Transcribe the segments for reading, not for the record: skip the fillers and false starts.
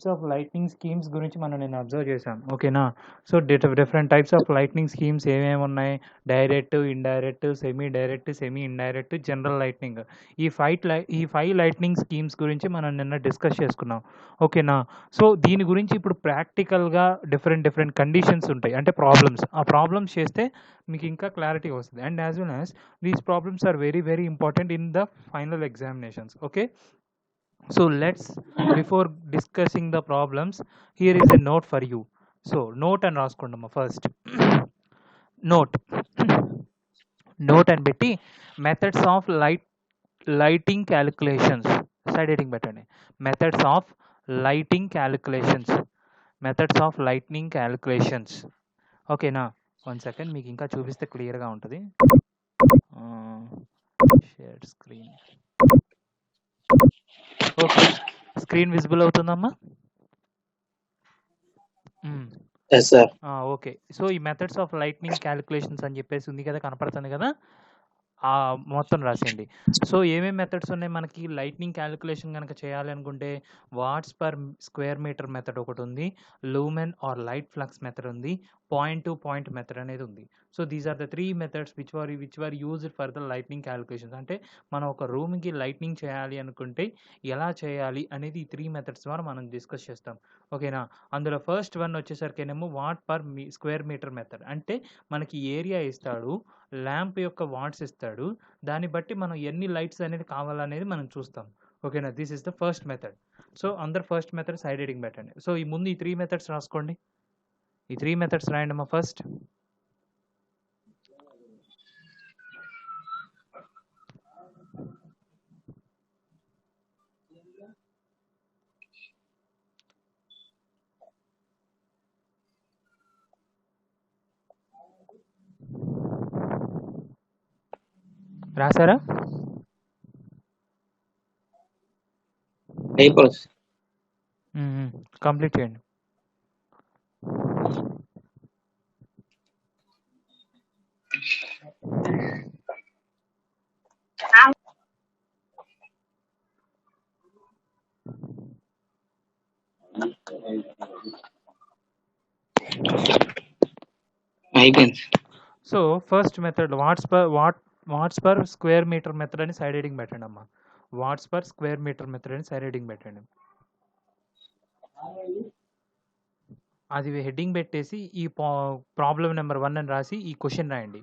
Types of lightning schemes గురించి మనం నేను అబ్జర్వ్ చేశాం. ఓకేనా? So different types of lightning schemes ఏమేమి ఉన్నాయి? Direct, indirect, semi direct, semi indirect, general lightning. ఈ 5 లైట్నింగ్ స్కీమ్స్ గురించి మనం నిన్న డిస్కస్ చేసుకున్నాం. ఓకేనా? సో దీని గురించి ఇప్పుడు ప్రాక్టికల్‌గా డిఫరెంట్ కండిషన్స్ ఉంటాయి. అంటే ప్రాబ్లమ్స్. ఆ ప్రాబ్లమ్స్ చేస్తే మీకు ఇంకా క్లారిటీ వస్తది. And as well as these problems are very important in the final examinations. Okay? So before discussing the problems, here is a note for you. So note and రాసుకోండమ్మా first. note note and పెట్టి methods of lighting calculations side heading పెట్టండి. methods of lighting calculations lightning calculations. ఓకేనా? 1 second మీకు ఇంకా చూపిస్తే క్లియర్గా ఉంటుంది. Share screen. Okay, screen visible అవుతుందమ్మా? ఓకే. సో ఈ మెథడ్స్ ఆఫ్ లైట్నింగ్ క్యాలిక్యులేషన్స్ అని చెప్పేసి ఉంది కదా, కనపడుతుంది కదా, మొత్తం రాసేయండి. సో ఏమేమి మెథడ్స్ ఉన్నాయి మనకి? లైట్నింగ్ క్యాలిక్యులేషన్ కనుక చేయాలి అనుకుంటే watts per square metre method ఒకటి ఉంది, lumen or light flux method ఉంది, పాయింట్ టు పాయింట్ మెథడ్ అనేది ఉంది. So these are the 3 methods which were used for the lightning calculations. అంటే మనం ఒక రూమ్కి లైట్నింగ్ చేయాలి అనుకుంటే ఎలా చేయాలి అనేది ఈ 3 మెథడ్స్ ద్వారా మనం డిస్కస్ చేస్తాం. ఓకేనా? అందులో ఫస్ట్ వన్ వచ్చేసరికేనేమో watt per square metre method. అంటే మనకి ఏరియా ఇస్తాడు, ల్యాంప్ యొక్క వాట్స్ ఇస్తాడు, దాన్ని బట్టి మనం ఎన్ని లైట్స్ అనేది కావాలనేది మనం చూస్తాం. ఓకేనా? This is the first method. So అందరు ఫస్ట్ మెథడ్ సైడ్ హెడింగ్ పెట్టండి. సో ఈ ముందు ఈ 3 మెథడ్స్ రాసుకోండి. ఈ 3 మెథడ్స్ రాయండి అమ్మా ఫస్ట్. రాసారా? కంప్లీట్ చేయండి. So first method watts per square metre method అని సైడ్ హెడింగ్ పెట్టండి అమ్మా. Watts per square metre method అని సైడ్ హెడింగ్ పెట్టండి. అది హెడ్డింగ్ పెట్టేసి ఈ ప్రాబ్లం నెంబర్ 1 అని రాసి ఈ క్వశ్చన్ రాయండి.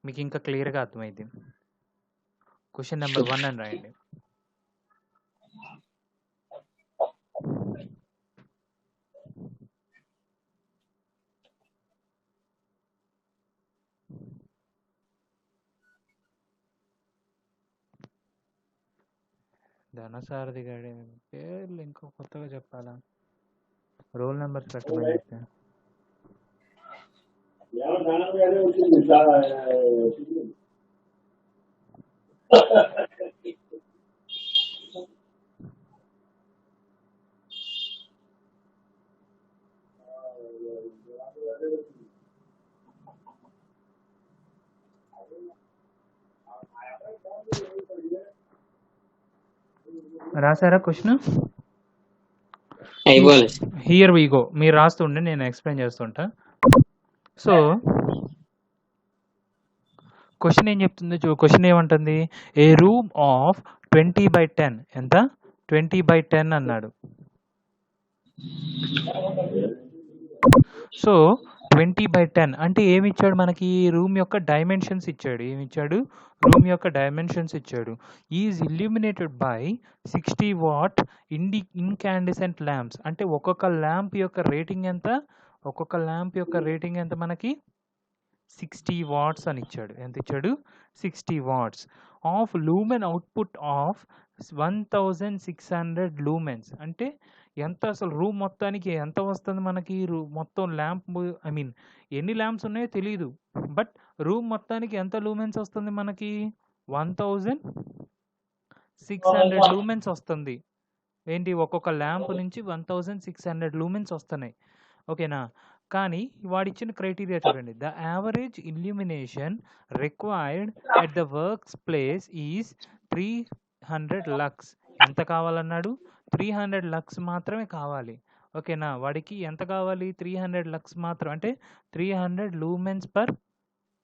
మీకు ఇంకా క్లియర్గా అర్థమైంది. క్వశ్చన్ నెంబర్ 1 అని రాయండి. ధనసారథి గారి పేర్లు ఇంకో కొత్తగా చెప్పాలా? రోల్ నెంబర్స్ పెట్టమని చెప్పా. రాసారా క్వశ్చన్? Here we go. మీరు రాస్తుండే, నేను ఎక్స్ప్లెయిన్ చేస్తుంటా. సో క్వశ్చన్ ఏం చెప్తుంది? క్వశ్చన్ ఏమంటుంది? ఏ రూమ్ ఆఫ్ 20/10 ఎంత? 20/10 అన్నాడు. సో 20/10 అంటే ఏమి ఇచ్చాడు మనకి? రూమ్ యొక్క డైమెన్షన్స్ ఇచ్చాడు. ఏమి ఇచ్చాడు? రూమ్ యొక్క డైమెన్షన్స్ ఇచ్చాడు. Is illuminated by 60 what incandescent lamps. అంటే ఒక్కొక్క ల్యాంప్ యొక్క రేటింగ్ ఎంత? ఒక్కొక్క ల్యాంప్ యొక్క రేటింగ్ ఎంత మనకి? 60 వాట్స్ అని ఇచ్చాడు. ఎంత ఇచ్చాడు? 60 watts. Of lumen output of 1600 lumens. అంటే ఎంత అసలు రూమ్ మొత్తానికి ఎంత వస్తుంది మనకి? మొత్తం ల్యాంప్ ఎన్ని ల్యాంప్స్ ఉన్నాయో తెలియదు, బట్ రూమ్ మొత్తానికి ఎంత లూమెన్స్ వస్తుంది మనకి? 1600 లూమెన్స్ వస్తుంది. ఏంటి? ఒక్కొక్క ల్యాంప్ నుంచి 1600 లూమెన్స్ వస్తున్నాయి. ఓకేనా? కానీ వాడిచ్చిన క్రైటీరియా చూడండి. The average illumination required at the works place is 300 lux. ఎంత కావాలన్నాడు? 300 లక్స్ మాత్రమే కావాలి. ఓకేనా? వాడికి ఎంత కావాలి? 300 లక్స్ మాత్రం. అంటే 300 లూమెన్స్ పర్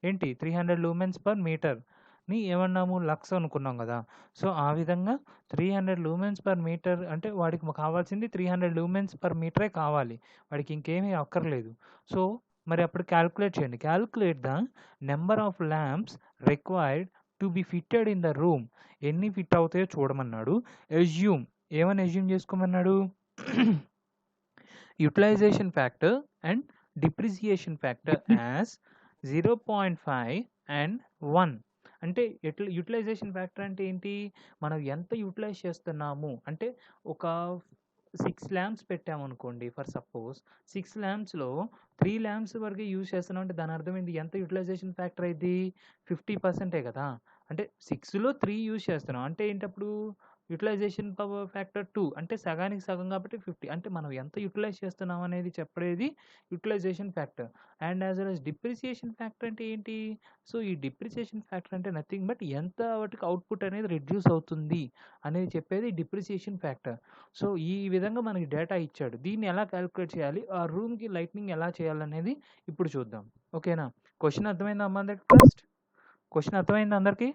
ఏంటి? 300 లూమెన్స్ పర్ మీటర్‌ని ఏమన్నాము? లక్స్ అనుకున్నాం గదా! సో, ఆ విధంగా 300 లూమెన్స్ పర్ మీటర్ అంటే వాడికి కావాల్సింది 300 లూమెన్స్ పర్ మీటరే కావాలి. వాడికి ఇంకేమీ అక్కర్లేదు. సో, మరి అప్పుడు కాలిక్యులేట్ చేయండి. Calculate the number of lamps required to be fitted in the room. ఎన్ని ఫిట్ అవుతాయో చూడమన్నాడు. అస్యూమ్ ఏమని అస్యూమ్ చేసుకోమన్నాడు? Utilisation factor and depreciation factor as 0.5 and 1. అంటే యుటిలైజేషన్ ఫ్యాక్టర్ అంటే ఏంటి? మనం ఎంత యుటిలైజ్ చేస్తున్నాము అంటే ఒక 6 ల్యాంప్స్ పెట్టామనుకోండి ఫర్ సపోజ్ 6 ల్యాంప్స్‌లో 3 ల్యాంప్స్ వరకే యూజ్ చేస్తున్నాం అంటే దాని అర్థం ఏంటి? ఎంత యుటిలైజేషన్ ఫ్యాక్టర్ అయిద్ది? 50% కదా! అంటే 6లో 3 యూజ్ చేస్తున్నాం. అంటే ఏంటప్పుడు? యుటిలైజేషన్ పవర్ ఫ్యాక్టర్ 2 అంటే సగానికి సగం కాబట్టి 50. అంటే మనం ఎంత యుటిలైజ్ చేస్తున్నాం అనేది చెప్పేది utilisation factor. And as well as depreciation factor అంటే ఏంటి? సో, ఈ డిప్రిసియేషన్ ఫ్యాక్టర్ అంటే నథింగ్ బట్ ఎంత వాటికి అవుట్‌పుట్ అనేది రెడ్యూస్ అవుతుంది అనేది చెప్పేది డిప్రిసియేషన్ ఫ్యాక్టర్. సో, ఈ విధంగా మనకి డేటా ఇచ్చాడు. దీన్ని ఎలా కాలిక్యులేట్ చేయాలి? ఆ రూమ్‌కి లైట్నింగ్ ఎలా చేయాలనేది ఇప్పుడు చూద్దాం. ఓకేనా? క్వెషన్ అర్థమైందా అమ్మ అందరికి ఫస్ట్? క్వెషన్ అర్థమైందా అందరికి?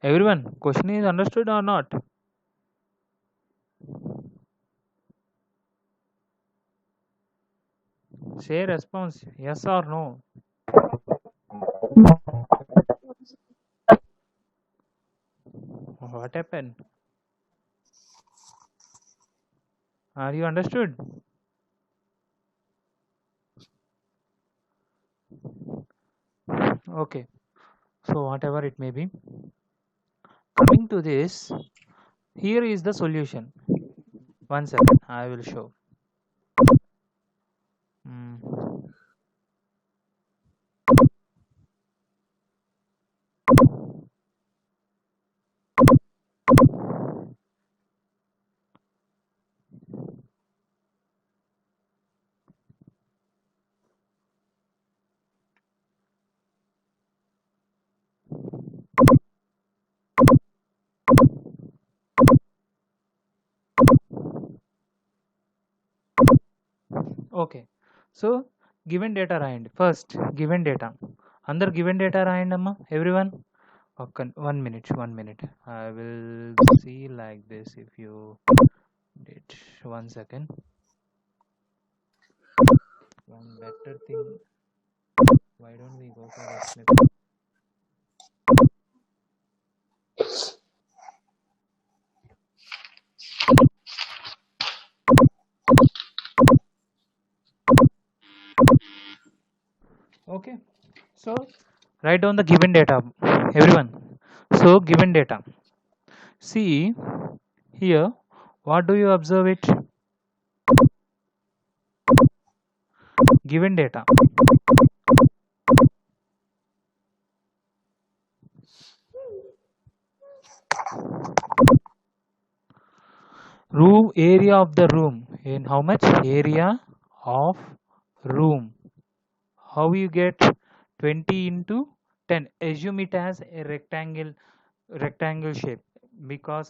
Everyone, question is understood or not? Say response, yes or no. What happened? Are you understood? Okay. So whatever it may be. Coming to this, here is the solution. 1 second, I will show. Okay. So given data రాయండి. First given data. అందరు given data రాయండి అమ్మా. Everyone. Okay, 1 minute. I will see like this if you did. 1 second. One better thing. Why don't we go for a snippet? Okay, so write down the given data, everyone. So given data, see here, what do you observe it? Given data, room area of the room, in how much area of room, how you get 20 into 10, assume it as a rectangle shape, because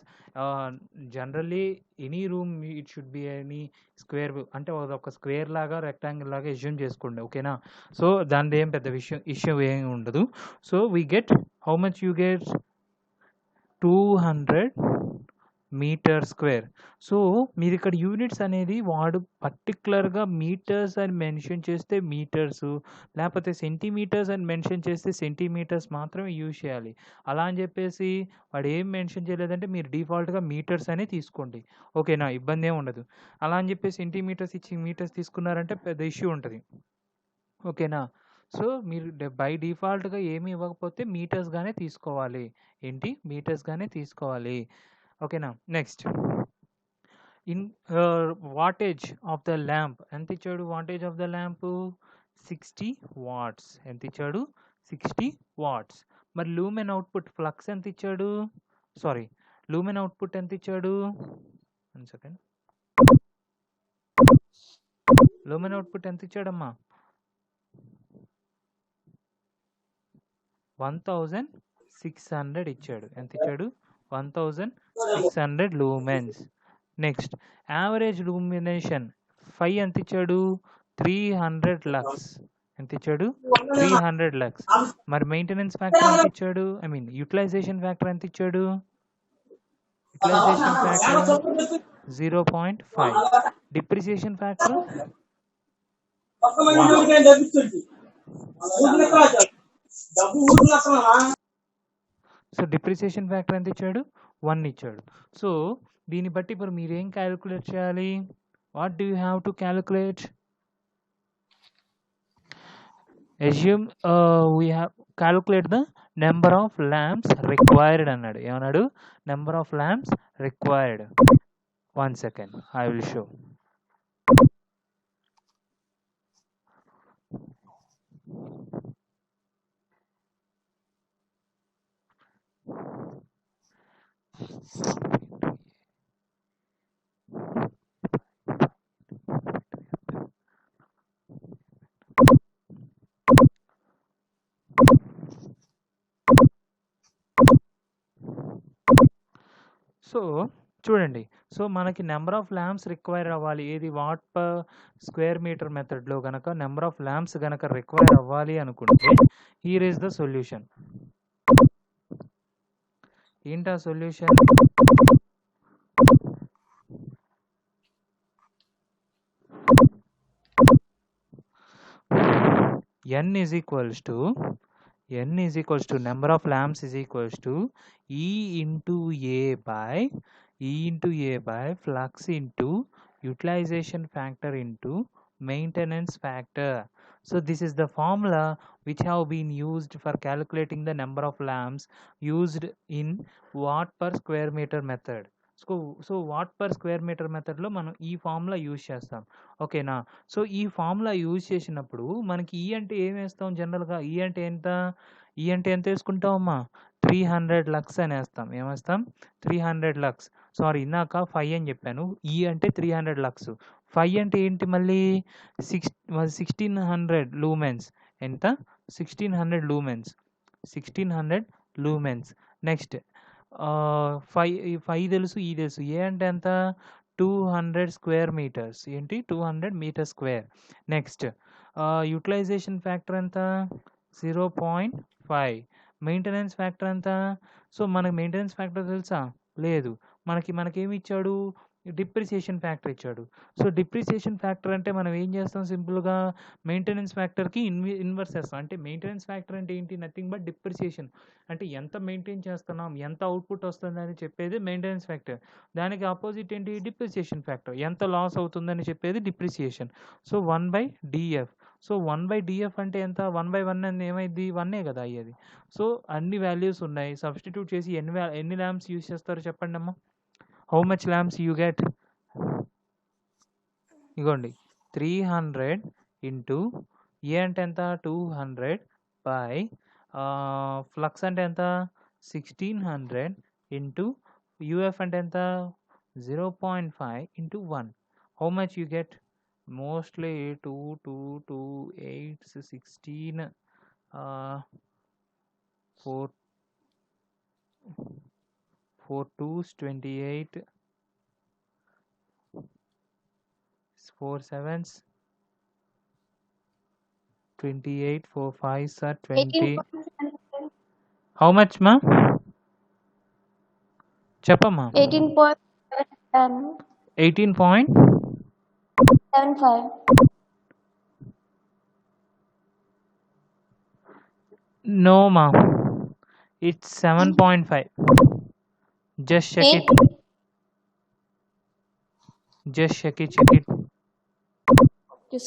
generally any room it should be any square అంటే ఒక square లాగా rectangle లాగా assume చేసుకోండి. ఓకేనా? So దాని ఏం పెద్ద issue ఏం ఉండదు. So we get how much you get 200 metre square. So మీరు ఇక్కడ యూనిట్స్ అనేది వాడు పర్టికులర్గా మీటర్స్ అని మెన్షన్ చేస్తే మీటర్స్, లేకపోతే సెంటీమీటర్స్ అని మెన్షన్ చేస్తే సెంటీమీటర్స్ మాత్రమే యూజ్ చేయాలి. అలా అని చెప్పేసి వాడు ఏం మెన్షన్ చేయలేదంటే మీరు డిఫాల్ట్గా మీటర్స్ అనే తీసుకోండి. ఓకేనా? ఇబ్బంది ఏమి ఉండదు. అలా అని చెప్పేసి సెంటీమీటర్స్ ఇచ్చి మీటర్స్ తీసుకున్నారంటే పెద్ద ఇష్యూ ఉంటుంది. ఓకేనా? సో మీరు బై డిఫాల్ట్గా ఏమి ఇవ్వకపోతే మీటర్స్గానే తీసుకోవాలి. ఏంటి? మీటర్స్గానే తీసుకోవాలి. ఓకేనా? Next in wattage of the lamp ఎంత ఇచ్చాడు? Wattage of the lamp 60 watts. ఎంత ఇచ్చాడు? 60 వాట్స్. మరి లూమెన్ అవుట్పుట్ ఫ్లక్స్ ఎంత ఇచ్చాడు? సారీ, లూమెన్ అవుట్పుట్ ఎంత ఇచ్చాడు? 1 సెకండ్. లూమెన్ అవుట్పుట్ ఎంత ఇచ్చాడమ్మా? 1600 ఇచ్చాడు. ఎంత ఇచ్చాడు? 1600 lumens. నెక్స్ట్ యావరేజ్ లూమినేషన్ 5 ఎంత ఇచ్చాడు 300 లక్స్ ఎంత ఇచ్చాడు 300 లక్స్. మరి మెయింటెనెన్స్ ఫ్యాక్టర్ ఎంత ఇచ్చాడు ఐ మీన్ యూటిలైజేషన్ ఫ్యాక్టర్ ఎంత ఇచ్చాడు utilisation factor 0.5. Depreciation factor 1. So depreciation factor ఎంత ఇచ్చాడు 1 ఇచ్చాడు. సో దీన్ని బట్టి ఇప్పుడు మీరు ఏం క్యాలిక్యులేట్ చేయాలి what do you have to calculate assume we have calculate the number of lamps required అన్నాడు ఏమన్నాడు number of lamps required. 1 second I will show. So చూడండి సో మనకి నెంబర్ ఆఫ్ ల్యాంప్స్ రిక్వైర్ అవ్వాలి ఏది వాట్ పర్ స్క్వేర్ మీటర్ మెథడ్లో కనుక number of lamps కనుక require అవ్వాలి అనుకుంటే హీర్ ఈస్ ద సొల్యూషన్. ఏంటా solution n is equals to number of lamps is equals to E into A by flux into utilization factor into maintenance factor. So this is the formula which have been used for calculating the number of lamps used in watt per square meter method. So what per square metre మెథడ్లో మనం ఈ formula use చేస్తాం ఓకేనా. So ఈ formula use చేసినప్పుడు మనకి ఈ అంటే ఏం వేస్తాం జనరల్గా ఈ అంటే ఎంత వేసుకుంటామమ్మా 300 లక్స్ అని వేస్తాం ఏమేస్తాం 300 లక్స్. సారీ ఇందాక 5 అని చెప్పాను ఈ అంటే 300 లక్స్ 5 అంటే ఏంటి మళ్ళీ 1600 లూమెన్స్ ఎంత 1600 లూమెన్స్. నెక్స్ట్ 5 తెలుసు ఈ తెలుసు ఏ అంటే ఎంత 200 స్క్వేర్ మీటర్స్ ఏంటి 200 metre square. Next utilisation factor ఎంత 0.5. మెయింటెనెన్స్ ఫ్యాక్టర్ ఎంత సో మనకి మెయింటెనెన్స్ ఫ్యాక్టర్ తెలుసా లేదు మనకేమి ఇచ్చాడు డిప్రిసియేషన్ ఫ్యాక్టర్ ఇచ్చాడు. సో డిప్రిసియేషన్ ఫ్యాక్టర్ అంటే మనం ఏం చేస్తాం సింపుల్గా మెయింటెనెన్స్ ఫ్యాక్టర్కి ఇన్వర్స్ చేస్తాం. అంటే మెయింటెనెన్స్ ఫ్యాక్టర్ అంటే ఏంటి నథింగ్ బట్ డిప్రిసియేషన్ అంటే ఎంత మెయింటైన్ చేస్తున్నాం ఎంత అవుట్పుట్ వస్తుందని చెప్పేది మెయింటెనెన్స్ ఫ్యాక్టర్. దానికి ఆపోజిట్ ఏంటి డిప్రిసియేషన్ ఫ్యాక్టర్ ఎంత లాస్ అవుతుందని చెప్పేది depreciation. So 1/df. So 1/df అంటే ఎంత 1/1 అని ఏమైంది 1 కదా అయ్యేది. సో అన్ని వాల్యూస్ ఉన్నాయి సబ్స్టిట్యూట్ చేసి ఎన్ని ల్యాంప్స్ యూజ్ చేస్తారో చెప్పండి అమ్మా. How much lamps you get ఇగోండి 300 ఇంటూ ఏ అంటే ఎంత 200 బై ఫ్లక్స్ అంటే ఎంత 1600 ఇంటూ యూఎఫ్ అంటే ఎంత 0.5 into 1 how much you get mostly 2 2 2 8 16 4 2s 28 4 7s 28 4 5s are 20. How much ma చెప్పమ్మా 18.75. No ma it's 7.5. just check it Yes.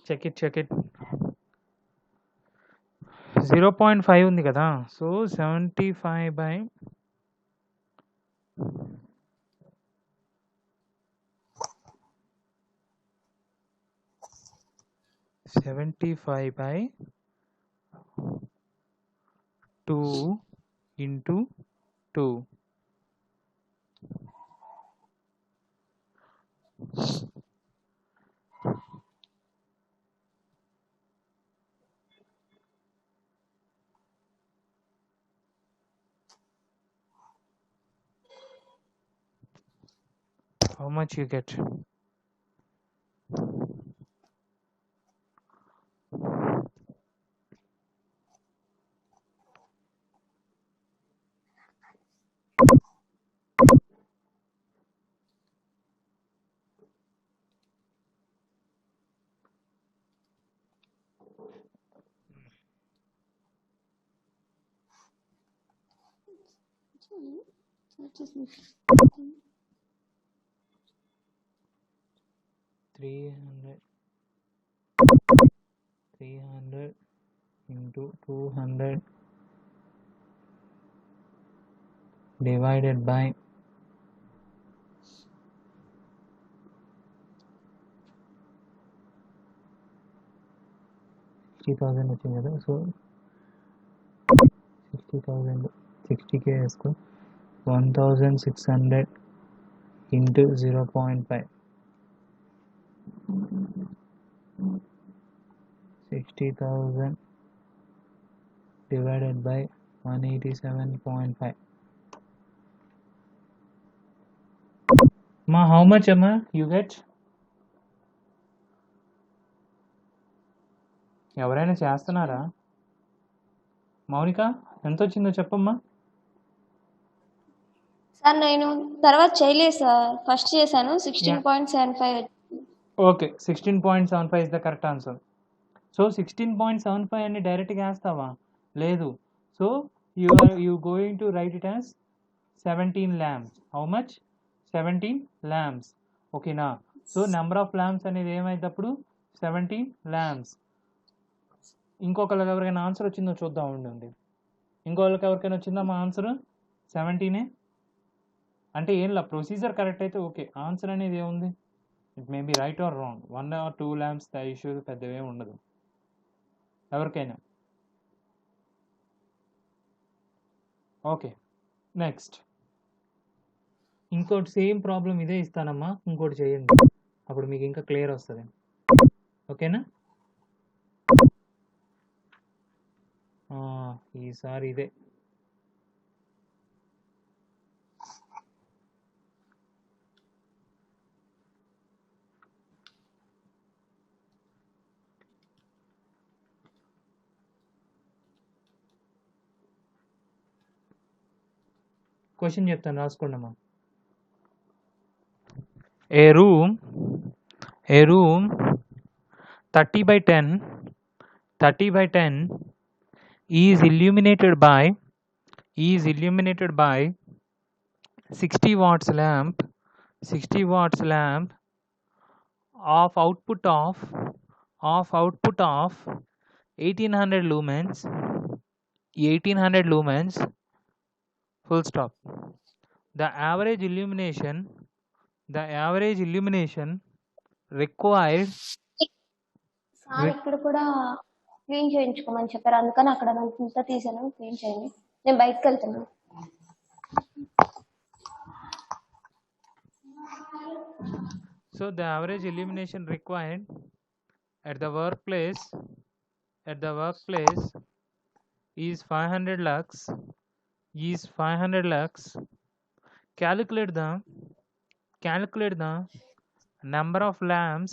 check it 0.5 ఉంది కదా so 75 by 2 into 2 . How much you get? Three hundred into 200 divided by 60,000 వచ్చింది కదా. So 60,000 60K వేసుకో. 1,600 into 0.5. 60,000 divided by 187.5. Ma, how much Amma you get? ఎవరైనా చేస్తున్నారా? మౌనిక ఎంత వచ్చిందో చెప్పమ్మా. సార్ నేను తర్వాత చేయలేదు సార్, ఫస్ట్ చేశాను 16.75. Okay, 16.75 is the correct answer. So 16.75 అని డైరెక్ట్గా వేస్తావా? లేదు. So you going to right it as 17 lamps. How much? 17 lamps. ఓకేనా? సో నెంబర్ ఆఫ్ ల్యాంప్స్ అనేది ఏమైనప్పుడు 17 ల్యాంప్స్. ఇంకొకరికి ఎవరికైనా ఆన్సర్ వచ్చిందో చూద్దాం ఉండండి. ఇంకొకరికి ఎవరికైనా వచ్చిందా మా ఆన్సర్? 17. అంటే ఏంలా ప్రొసీజర్ కరెక్ట్ అయితే ఓకే. ఆన్సర్ అనేది ఏముంది? It may be right or wrong. 1 or 2 lamps the issue పెద్దవే ఉండదు ఎవరికైనా. ఓకే, నెక్స్ట్ ఇంకోటి సేమ్ ప్రాబ్లం ఇదే ఇస్తానమ్మా, ఇంకోటి చేయండి, అప్పుడు మీకు ఇంకా క్లియర్ వస్తుంది. ఓకేనా? ఈసారి ఇదే. క్వశ్చన్ చెప్తాను, రాసుకోండమ్మా. ఏ room 30/10 is illuminated by 60 watts lamp of output of 1800 lumens, full stop. The average illumination required. Sir ఇక్కడ కూడా క్లీన్ చేయించుకోమని చెప్పారు, అందుకని అక్కడ అంతా తీసాను. క్లీన్ చేయండి, నేను బయటకు వెళ్తున్నాను. So the average illumination required at the workplace is 500 lux. Calculate the number of lamps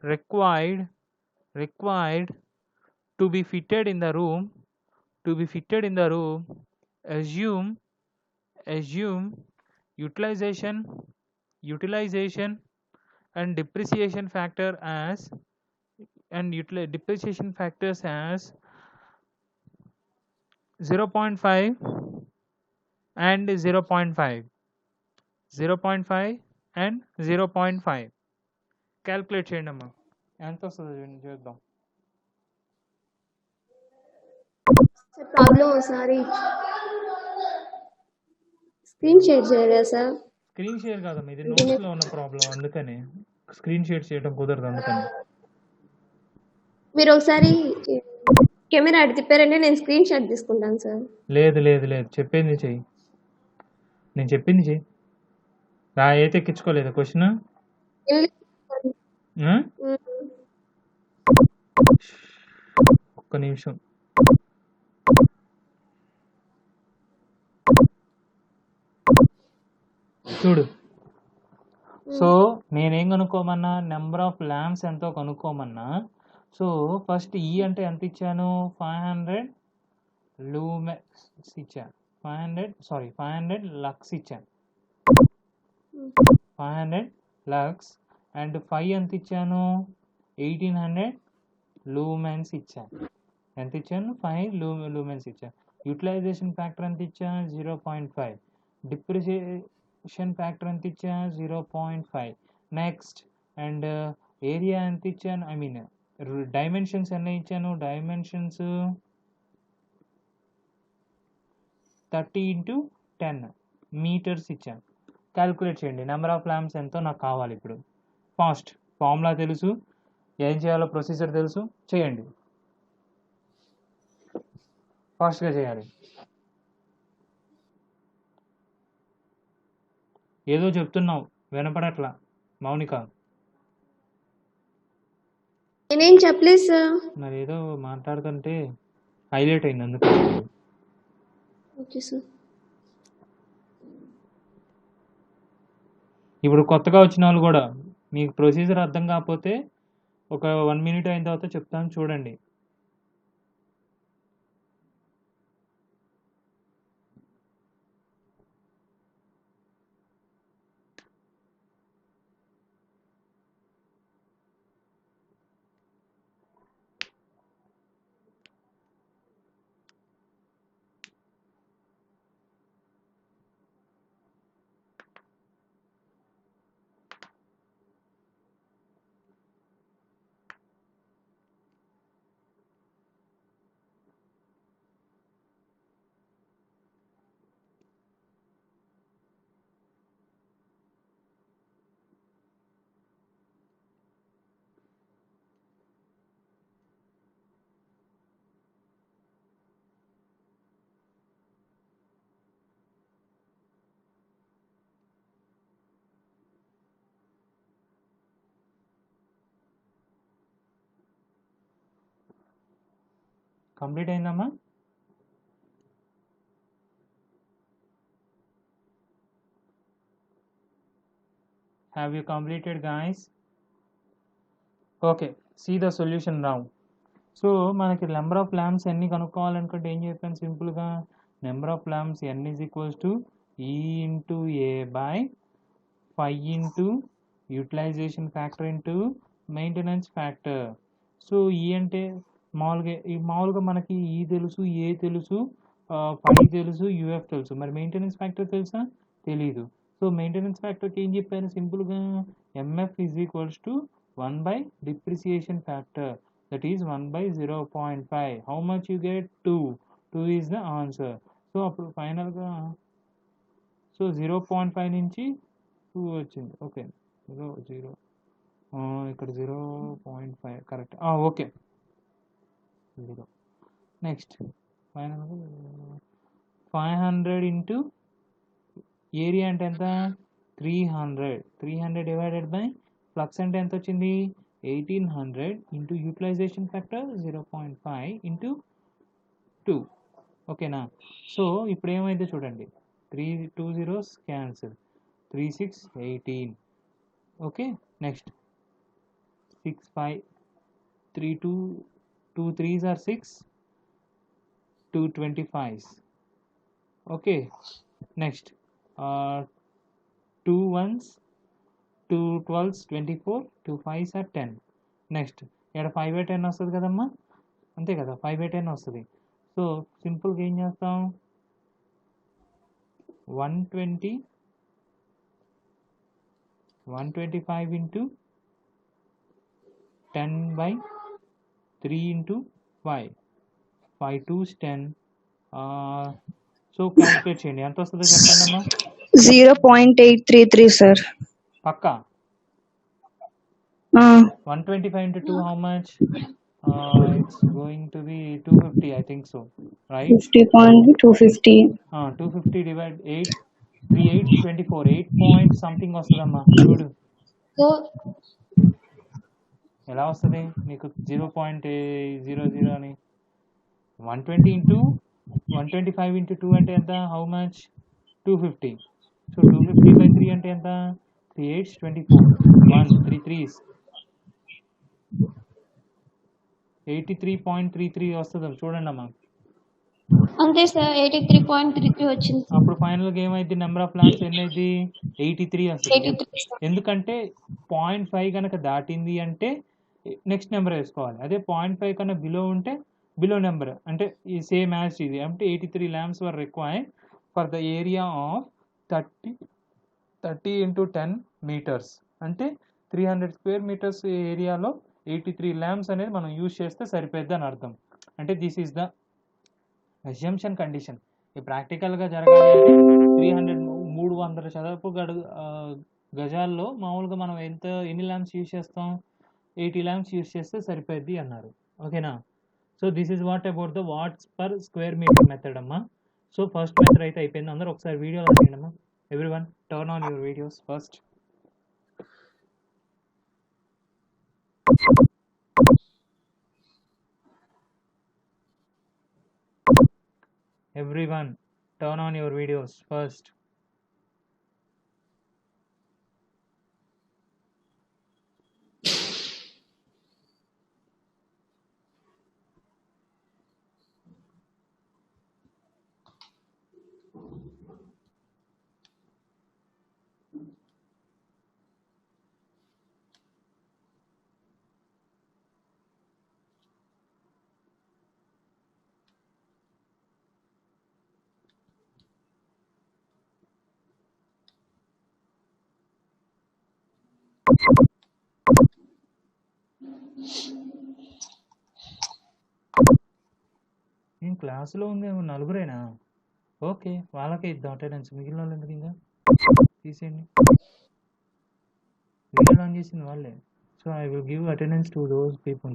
required to be fitted in the room. Assume utilization and depreciation factors as 0.5 and 0.5 and 0.5. Calculate చేయండి అమ్మా, ఎంత వస్తుందో చూద్దాం. Problem ఒకసారి screen share చేయలేదు sir. Screen share కాదమ్మా, ఇది నోట్స్లో ఉన్న ప్రాబ్లం, అందుకని స్క్రీన్ షేర్ చేయడం కుదరదు. అందుకని మీరు ఒకసారి కెమెరా అటు తిప్పారంటే నేను స్క్రీన్ షాట్ తీసుకుంటాను సార్. లేదు, చెప్పింది చెయ్యి. నేను చెప్పింది చెయ్యి. అయితే ఎక్కించుకోలేదు క్వశ్చన్. ఒక్క నిమిషం. చూడు. సో నేనేం కనుక్కోమన్నా, నెంబర్ ఆఫ్ ల్యాంప్స్ ఎంతో కనుక్కోమన్నా. సో ఫస్ట్ ఈ అంటే ఎంత ఇచ్చాను, 500 లూమెన్స్ ఇచ్చాను, 500 లక్స్ ఇచ్చాను, 500 లక్స్. అండ్ 5 ఎంత ఇచ్చాను, 1800 లూమెన్స్ ఇచ్చాను. ఎంత ఇచ్చాను, 5 లూమెన్స్ ఇచ్చాను. యూటిలైజేషన్ ఫ్యాక్టర్ ఎంత ఇచ్చాను, 0.5. డిప్రిసియేషన్ ఫ్యాక్టర్ ఎంత ఇచ్చాను, 0.5. నెక్స్ట్ అండ్ ఏరియా ఎంత ఇచ్చాను, ఐ మీన్ డైమెన్షన్స్ ఎన్ని ఇచ్చాను, డైమెన్షన్స్ 30 × 10 మీటర్స్ ఇచ్చాను. క్యాలిక్యులేట్ చేయండి, నెంబర్ ఆఫ్ ల్యాంప్స్ ఎంతో నాకు కావాలి. ఇప్పుడు ఫాస్ట్ ఫార్ములా తెలుసు, ఏం చేయాలో ప్రొసీజర్ తెలుసు, చేయండి, ఫాస్ట్గా చేయాలి. ఏదో చెప్తున్నావు వినపడట్లా మౌనిక. నేనేం చెప్పలేదు సార్. మరి ఏదో మాట్లాడుతుంటే హైలైట్ అయింది అందుకు. Okay sir. ఇప్పుడు కొత్తగా వచ్చిన వాళ్ళు కూడా మీకు ప్రొసీజర్ అర్థం కాకపోతే ఒక 1 minute అయిన తర్వాత చెప్తాను, చూడండి. కంప్లీట్ అయిందమ్మా? Have you completed, guys? Okay, see the solution now. So మనకి నెంబర్ ఆఫ్ ల్యాంప్స్ ఎన్ని కనుక్కోవాలనుకుంటే ఏం చెప్పాను సింపుల్గా, number of lamps n = E × A/5 × utilisation factor × maintenance factor. So ఈ అంటే మామూలుగా మనకి ఈ తెలుసు, ఏ తెలుసు, 5 తెలుసు, యూఎఫ్ తెలుసు. మరి మెయింటెనెన్స్ ఫ్యాక్టర్ తెలుసా, తెలీదు. సో మెయింటెనెన్స్ ఫ్యాక్టర్కి ఏం చెప్పాను సింపుల్గా, MF = 1 / depreciation factor, that is 1/0.5. how much you get, 2 is the answer. So అప్పుడు ఫైనల్గా సో 0.5 నుంచి 2 వచ్చింది. ఓకే, 0 ఇక్కడ 0.5 కరెక్ట్. ఓకే, 0. నెక్స్ట్ ఫైనల్గా 500 × ఏరియా అంటే ఎంత, 300 డివైడెడ్ బై ఫ్లక్స్ అంటే ఎంత వచ్చింది, 1800 × యూటిలైజేషన్ ఫ్యాక్టర్ 0.5 × 2. ఓకేనా. సో ఇప్పుడు ఏమైందో చూడండి, 3 2 zeros cancel, 3 6 18. Okay, next 6 5 3 2 2 3s are 6, 2 25s. Okay, next 2 1s 2 12s 24, 2 5s are 10. Next ఇక్కడ 5/10 వస్తుంది కదమ్మా, అంతే కదా, 5/10 వస్తుంది. సో సింపుల్గా ఏం చేస్తాం, 125 × 10/3 × 5, 5 2s 10. సో క్యాలిక్యులేట్ చేయండి, ఎంత వస్తుందో చెప్పండి అమ్మా. 0.833 sir. Pakka 125 × 2 how much, it's going to be 250, I think so, right? 50.250. 250 divide 8, 3 8 24, 8 point something వస్తుందమ్మా. చూడు సో ఎలా వస్తుంది నీకు, 0.00 అని. 120 × 125 × 2 అంటే ఎంత, హౌ మచ్, 250. సో 250/3 83 అంటే ఎంత? 3 8s 24. 1 3 3s 83.33 వస్తుంది చూడండి అమ్మా. అంతే సార్ 83.33 వచ్చింది. అప్పుడు ఫైనల్గా ఏమైంది? నెంబర్ ఆఫ్ ల్యాంప్స్ ఎన్ని అయింది? 83 వస్తుంది. 83 సార్. ఎందుకంటే 0.5 కనుక దాటింది అంటే నెక్స్ట్ నెంబర్ వేసుకోవాలి. అదే 0.5 కన్నా బిలో ఉంటే బిలో నెంబర్, అంటే ఈ సేమ్ యాజ్ ఇది. అంటే 83 lamps were required for the area of 30 into 10 meters. అంటే 300 స్క్వేర్ మీటర్స్ ఏరియాలో 83 ల్యాంప్స్ అనేది మనం యూజ్ చేస్తే సరిపోద్ది అని అర్థం. అంటే this is the assumption condition. ఈ ప్రాక్టికల్గా జరగాలి అంటే 300 చదరపు గజాల్లో మామూలుగా మనం ఎన్ని ల్యాంప్స్ యూజ్ చేస్తాం? 80 ల్యాంప్స్ యూజ్ చేస్తే సరిపోద్ది అన్నారు. ఓకేనా? So this is what about the watts per square metre method అమ్మా. సో ఫస్ట్ మెథడ్ అయితే అయిపోయింది. అందరూ ఒకసారి వీడియో రాయండి అమ్మా. Everyone turn on your videos first. Everyone, turn on your videos first. నేను క్లాసులో ఉంది నలుగురేనా? ఓకే, వాళ్ళకే ఇద్దాం అటెండెన్స్. మిగిలిన వాళ్ళు ఎందుకు ఇంకా తీసేయండి. వీడియో ఆన్ చేసింది వాళ్ళే. So I will give attendance to those people.